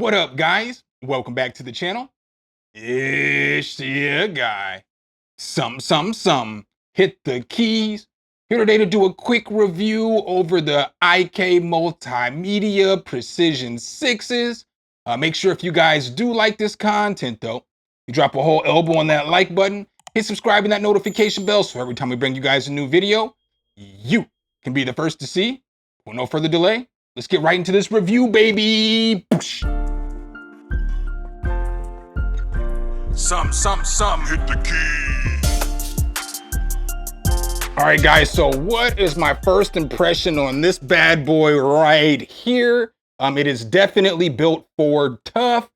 What up, guys? Welcome back to the channel. It's your guy. Some. Hit the keys. Here today to do a quick review over the IK Multimedia Precision 6s. Make sure if you guys do like this content, though, you drop a whole elbow on that like button, hit subscribe and that notification bell so every time we bring you guys a new video, you can be the first to see. With no further delay, let's get right into this review, baby. Some, hit the key. All right, guys, so what is my first impression on this bad boy right here? It is definitely built for tough.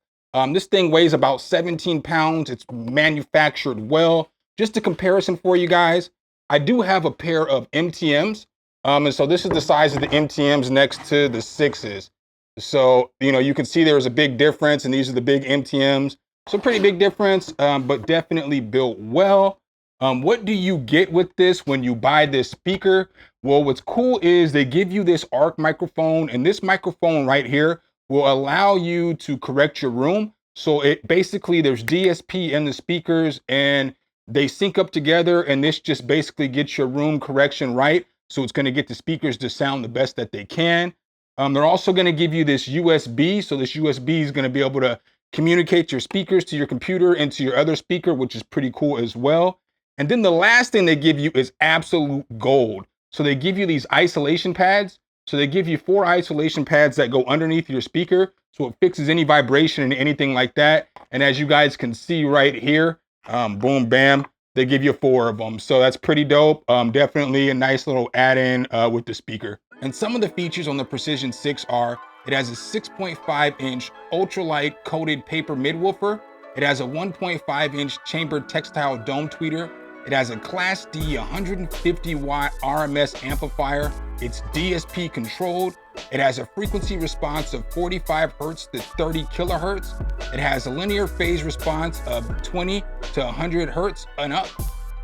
This thing weighs about 17 pounds. It's manufactured well. Just a comparison for you guys, I do have a pair of MTMs. And so this is the size of the MTMs next to the 6s. So, you can see there's a big difference, and these are the big MTMs. So pretty big difference, but definitely built well. What do you get with this when you buy this speaker? Well, what's cool is they give you this ARC microphone, and this microphone right here will allow you to correct your room. So it basically, there's DSP in the speakers and they sync up together, and this just basically gets your room correction right. So it's gonna get the speakers to sound the best that they can. They're also gonna give you this USB. So this USB is gonna be able to communicate your speakers to your computer and to your other speaker, which is pretty cool as well. And then the last thing they give you is absolute gold. So they give you these isolation pads. So they give you 4 isolation pads that go underneath your speaker. So it fixes any vibration and anything like that. And as you guys can see right here, boom, bam, they give you 4 of them. So that's pretty dope. Definitely a nice little add-in with the speaker. And some of the features on the Precision 6 are, it has a 6.5-inch ultralight coated paper midwoofer. It has a 1.5-inch chambered textile dome tweeter. It has a Class D 150-watt RMS amplifier. It's DSP controlled. It has a frequency response of 45 hertz to 30 kilohertz. It has a linear phase response of 20 to 100 hertz and up.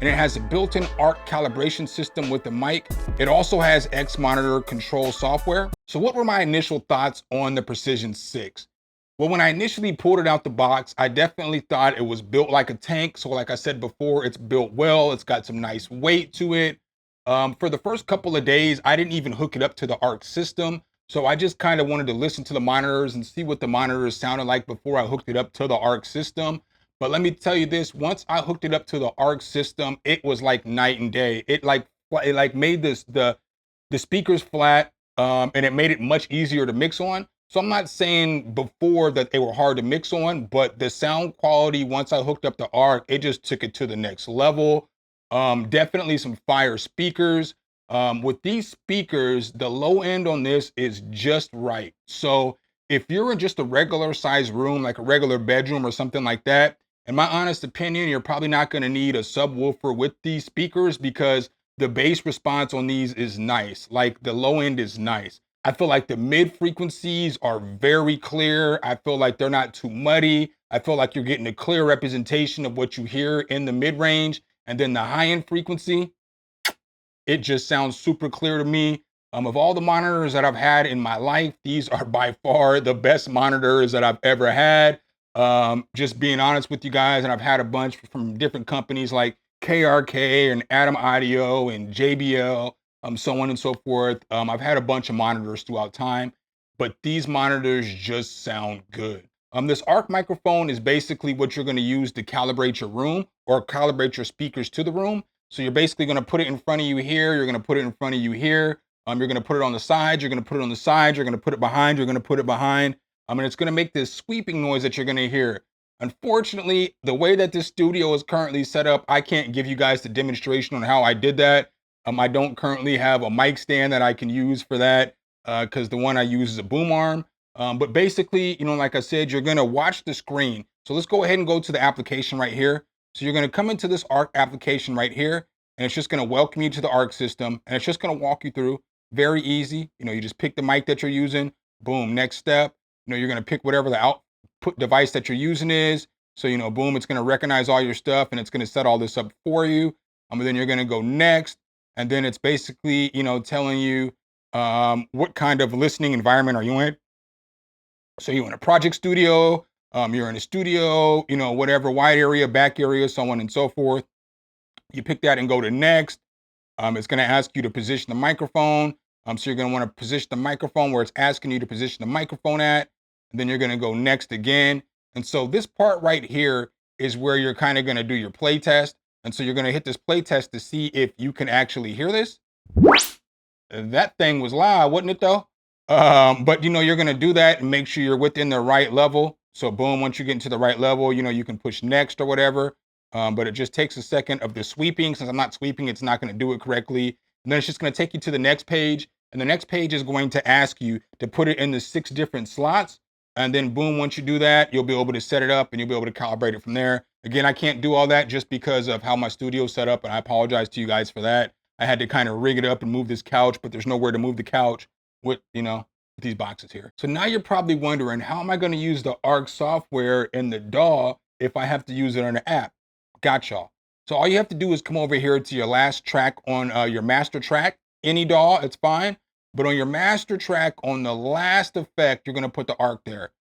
And it has a built-in ARC calibration system with the mic. It also has X monitor control software. So what were my initial thoughts on the Precision 6? Well, when I initially pulled it out the box, I definitely thought it was built like a tank. So like I said before, it's built well. It's got some nice weight to it. For the first couple of days, I didn't even hook it up to the ARC system. So I just kind of wanted to listen to the monitors and see what the monitors sounded like before I hooked it up to the ARC system. But let me tell you this, once I hooked it up to the ARC system, it was like night and day. It made the speakers flat, and it made it much easier to mix on. So I'm not saying before that they were hard to mix on, but the sound quality, once I hooked up the ARC, it just took it to the next level. Definitely some fire speakers. With these speakers, the low end on this is just right. So if you're in just a regular size room, like a regular bedroom or something like that, in my honest opinion, you're probably not going to need a subwoofer with these speakers because the bass response on these is nice. Like the low end is nice. I feel like the mid frequencies are very clear. I feel like they're not too muddy. I feel like you're getting a clear representation of what you hear in the mid range. And then the high end frequency, it just sounds super clear to me. Of all the monitors that I've had in my life, these are by far the best monitors that I've ever had. Just being honest with you guys, and I've had a bunch from different companies like KRK and Atom Audio and JBL, so on and so forth. I've had a bunch of monitors throughout time, but these monitors just sound good. This ARC microphone is basically what you're going to use to calibrate your room or calibrate your speakers to the room. So you're basically going to put it in front of you here. You're going to put it in front of you here. You're going to put it on the side. You're going to put it on the side. You're going to put it behind. You're going to put it behind. And it's going to make this sweeping noise that you're going to hear. Unfortunately, the way that this studio is currently set up, I can't give you guys the demonstration on how I did that. I don't currently have a mic stand that I can use for that because the one I use is a boom arm. But basically, like I said, you're going to watch the screen. So let's go ahead and go to the application right here. So you're going to come into this ARC application right here, and it's just going to welcome you to the ARC system, and it's just going to walk you through. Very easy. You just pick the mic that you're using. Boom. Next step. You're going to pick whatever the output device that you're using is. So, boom, it's going to recognize all your stuff, and it's going to set all this up for you. And then you're going to go next, and then it's basically, telling you what kind of listening environment are you in. So you're in a project studio, you're in a studio, you know, whatever, wide area, back area, so on and so forth. You pick that and go to next. It's going to ask you to position the microphone. So you're going to want to position the microphone where it's asking you to position the microphone at. And then you're going to go next again. And so this part right here is where you're kind of going to do your play test. And so you're going to hit this play test to see if you can actually hear this. That thing was loud, wasn't it though? But you know, you're going to do that and make sure you're within the right level. So boom, once you get into the right level, you know, you can push next or whatever. But it just takes a second of the sweeping. Since I'm not sweeping, it's not going to do it correctly. And then it's just going to take you to the next page. And the next page is going to ask you to put it in the 6 different slots. And then boom, once you do that, you'll be able to set it up and you'll be able to calibrate it from there. Again, I can't do all that just because of how my studio is set up. And I apologize to you guys for that. I had to kind of rig it up and move this couch, but there's nowhere to move the couch with, you know, these boxes here. So now you're probably wondering, how am I going to use the ARC software in the DAW if I have to use it on an app? Gotcha. So all you have to do is come over here to your last track on your master track, any DAW, it's fine. But on your master track, on the last effect, you're going to put the ARC there.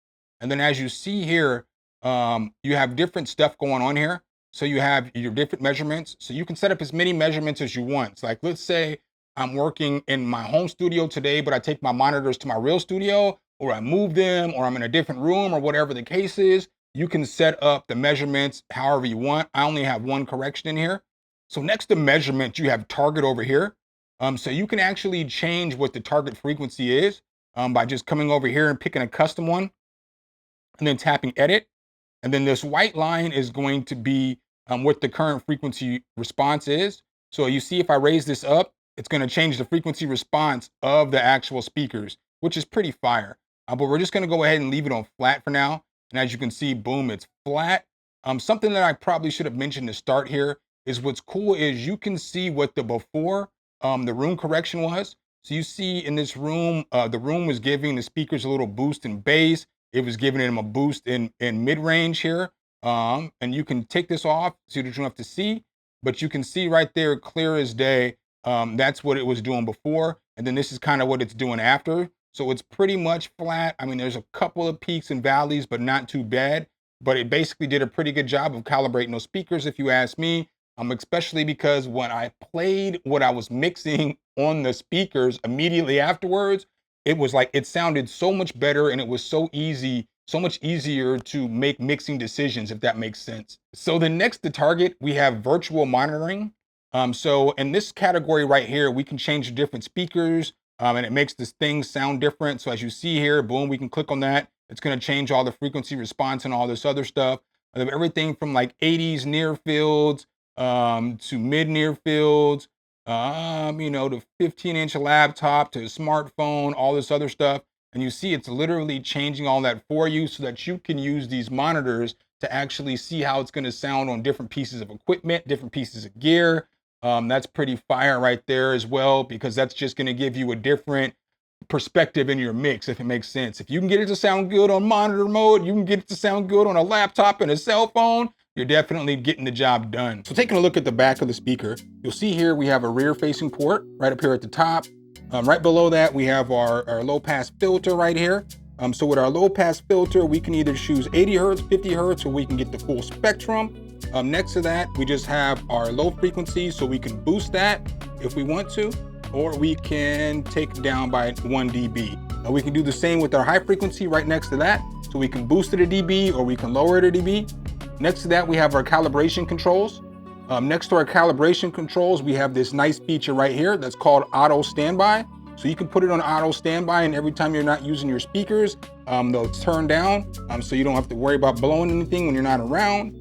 And then as you see here, you have different stuff going on here. So you have your different measurements. So you can set up as many measurements as you want. So like, let's say I'm working in my home studio today, but I take my monitors to my real studio, or I move them, or I'm in a different room, or whatever the case is. You can set up the measurements however you want. I only have one correction in here. So next to measurement, you have target over here. So you can actually change what the target frequency is by just coming over here and picking a custom one and then tapping edit. And then this white line is going to be what the current frequency response is. So you see, if I raise this up, it's going to change the frequency response of the actual speakers, which is pretty fire. But we're just going to go ahead and leave it on flat for now. And as you can see, boom, it's flat. Something that I probably should have mentioned to start here is what's cool is you can see what the before the room correction was. So you see in this room, the room was giving the speakers a little boost in bass. It was giving them a boost in mid-range here. And you can take this off so that you don't have to see, but you can see right there, clear as day. That's what it was doing before. And then this is kind of what it's doing after. So it's pretty much flat. I mean, there's a couple of peaks and valleys, but not too bad. But it basically did a pretty good job of calibrating those speakers, if you ask me. Especially because when I played what I was mixing on the speakers immediately afterwards, it was like, it sounded so much better and it was so easy, so much easier to make mixing decisions, if that makes sense. So the next to target, we have virtual monitoring. So in this category right here, we can change the different speakers and it makes this thing sound different. So as you see here, boom, we can click on that. It's going to change all the frequency response and all this other stuff. Everything from like 80s near fields to mid near fields, you know, to 15-inch laptop, to a smartphone, all this other stuff. And you see it's literally changing all that for you so that you can use these monitors to actually see how it's going to sound on different pieces of equipment, different pieces of gear. That's pretty fire right there as well, because that's just going to give you a different perspective in your mix, if it makes sense. If you can get it to sound good on monitor mode, you can get it to sound good on a laptop and a cell phone, you're definitely getting the job done. So taking a look at the back of the speaker, you'll see here we have a rear facing port right up here at the top. Right below that, we have our low pass filter right here. So with our low pass filter, we can either choose 80 Hertz, 50 Hertz, or we can get the full spectrum. Next to that, we just have our low frequency, so we can boost that if we want to, or we can take it down by 1 dB. We can do the same with our high frequency right next to that. So we can boost it a dB or we can lower it a dB. Next to that, we have our calibration controls. Next to our calibration controls, we have this nice feature right here that's called auto standby. So you can put it on auto standby, and every time you're not using your speakers, they'll turn down, so you don't have to worry about blowing anything when you're not around.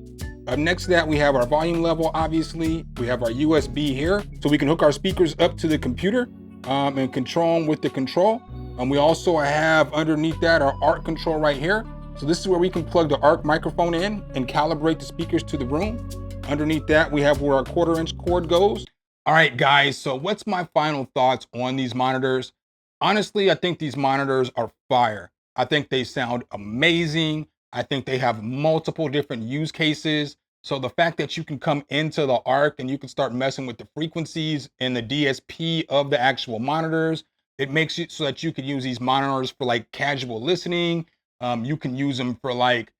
Next to that, we have our volume level, obviously. We have our USB here, so we can hook our speakers up to the computer and control them with the control. We also have underneath that our ARC control right here. So this is where we can plug the ARC microphone in and calibrate the speakers to the room. Underneath that, we have where our 1/4-inch cord goes. All right, guys, so what's my final thoughts on these monitors? Honestly, I think these monitors are fire. I think they sound amazing. I think they have multiple different use cases. So the fact that you can come into the ARC and you can start messing with the frequencies and the DSP of the actual monitors, it makes it so that you can use these monitors for like casual listening. You can use them for like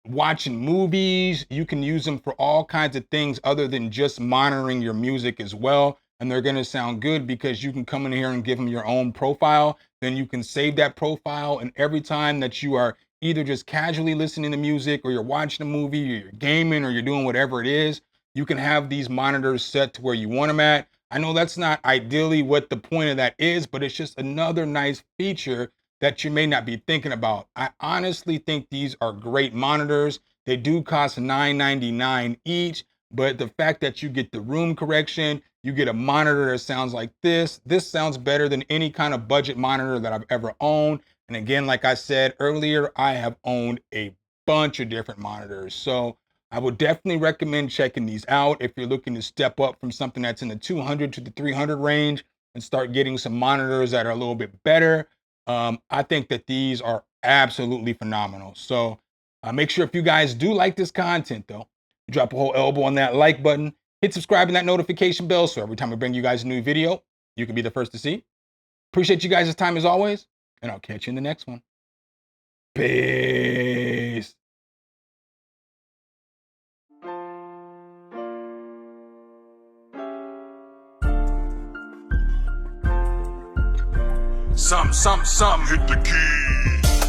watching movies. You can use them for all kinds of things other than just monitoring your music as well. And they're gonna sound good because you can come in here and give them your own profile. Then you can save that profile, and every time that you are either just casually listening to music, or you're watching a movie, or you're gaming, or you're doing whatever it is, you can have these monitors set to where you want them at. I know that's not ideally what the point of that is, but it's just another nice feature that you may not be thinking about. I honestly think these are great monitors. They do cost $9.99 each, but the fact that you get the room correction, you get a monitor that sounds like this sounds better than any kind of budget monitor that I've ever owned. And again, like I said earlier, I have owned a bunch of different monitors. So I would definitely recommend checking these out if you're looking to step up from something that's in the 200 to the 300 range and start getting some monitors that are a little bit better. I think that these are absolutely phenomenal. So make sure if you guys do like this content though, you drop a whole elbow on that like button, hit subscribe and that notification bell so every time I bring you guys a new video, you can be the first to see. Appreciate you guys' time as always, and I'll catch you in the next one. Peace. Some, hit the key.